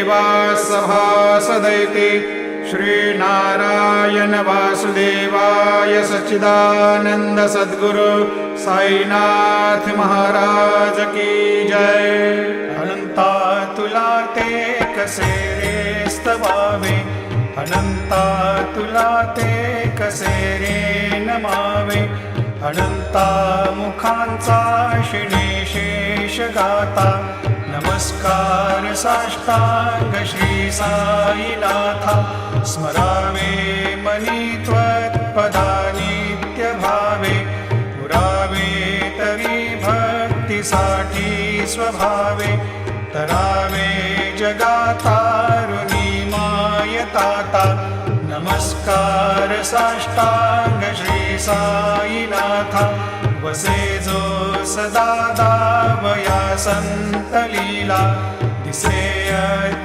देवा सभासदैते श्रीनारायण वासुदेवाय सच्चिदानंद सद्गुरु साईनाथ महाराज की जय। अनंता तुला ते कसे रे स्तवावे, अनंता तुला ते कसे रे नमावे। अनंता मुखांचा शिणेशेष गाता, नमस्कार साष्टांग श्री साईनाथा। स्मरावे मनी त्वत्पदा नित्य भावे, पुरावे तरी भक्तीसाठी स्वभावे। तरावे जगातारुणी मायताता, नमस्कार साष्टांग श्री साईनाथा। वसे जो सदा दावया संत लीला, दिसे